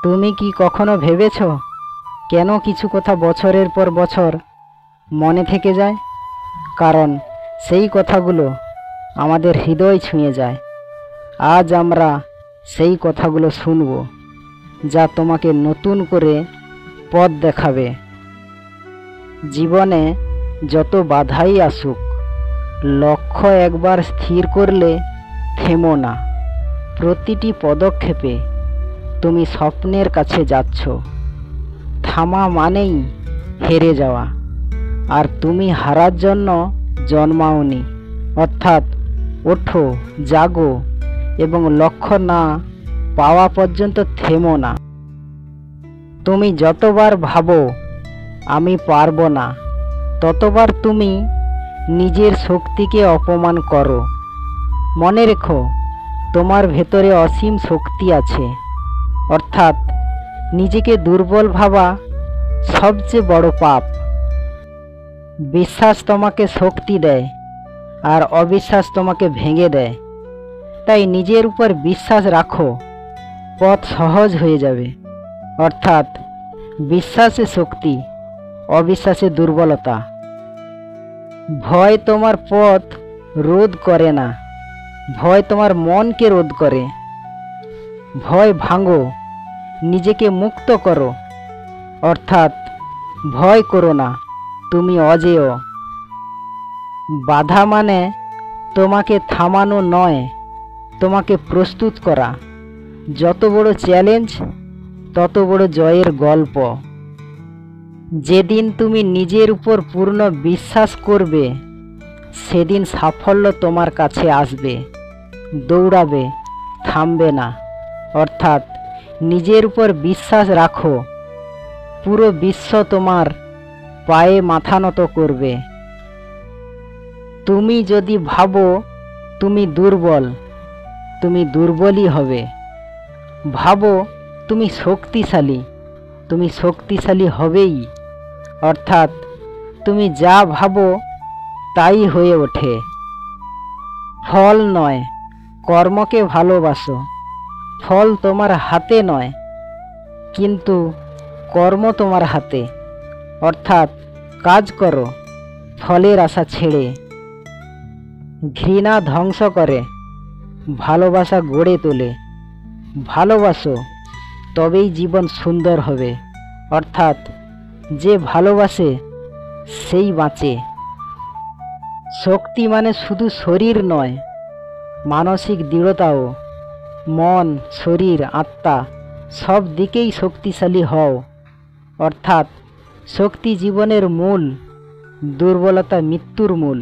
তুমি কি কখনো ভেবেছ কেন কিছু কথা বছরের পর বছর মনে থেকে যায়? কারণ সেই কথাগুলো আমাদের হৃদয় ছুঁয়ে যায়। আজ আমরা সেই কথাগুলো শুনব, যা তোমাকে নতুন করে পথ দেখাবে। জীবনে যত বাধাই আসুক, লক্ষ্য একবার স্থির করলে থেমো না। প্রতিটি পদক্ষেপে তুমি স্বপ্নের কাছে যাচ্ছ। থামা মানেই হেরে যাওয়া, আর তুমি হারার জন্য জন্মাওনি। অর্থাৎ ওঠো, জাগো এবং লক্ষ্য না পাওয়া পর্যন্ত থেমো না। তুমি যতবার ভাবো আমি পারবো না, ততবার তুমি নিজের শক্তিকে অপমান করো। মনে রেখো, তোমার ভেতরে অসীম শক্তি আছে। অর্থাৎ নিজেকে দুর্বল ভাবা সবচেয়ে বড় পাপ। বিশ্বাস তোমাকে শক্তি দেয়, আর অবিশ্বাস তোমাকে ভেঙে দেয়। তাই নিজের উপর বিশ্বাস রাখো, পথ সহজ হয়ে যাবে। অর্থাৎ বিশ্বাসে শক্তি, অবিশ্বাসে দুর্বলতা। ভয় তোমার পথ রোধ করে না, ভয় তোমার মনকে রোধ করে। ভয় ভাঙো, নিজেকে মুক্ত করো। অর্থাৎ ভয় করো না, তুমি অজেয়। বাধা মানে তোমাকে থামানো নয়, তোমাকে প্রস্তুত করা। যত বড় চ্যালেঞ্জ, তত বড় জয়ের গল্প। যেদিন তুমি নিজের উপর পূর্ণ বিশ্বাস করবে, সেদিন সাফল্য তোমার কাছে আসবে। দৌড়াবে, থামবে না। অর্থাৎ নিজের উপর বিশ্বাস রাখো, পুরো বিশ্ব তোমার পায়ে মাথা নত করবে। তুমি যদি ভাবো তুমি দুর্বল, তুমি দুর্বলই হবে। ভাবো তুমি শক্তিশালী, তুমি শক্তিশালী হবেই। অর্থাৎ তুমি যা ভাবো তাই হয়ে ওঠে। ফল নয়, কর্মকে ভালোবাসো। ফল তোমার হাতে নয়, কিন্তু কর্ম তোমার হাতে। অর্থাৎ কাজ করো, ফলের আশা ছেড়ে। ঘৃণা ধ্বংস করে, ভালোবাসা গড়ে তোলে। ভালোবাসো, তবেই জীবন সুন্দর হবে। অর্থাৎ যে ভালোবাসে সেই বাঁচে। শক্তি মানে শুধু শরীর নয়, মানসিক দৃঢ়তাও। মন, শরীর, আত্মা সব দিকেই শক্তিশালী হও। অর্থাৎ শক্তি জীবনের মূল, দুর্বলতা মৃত্যুর মূল।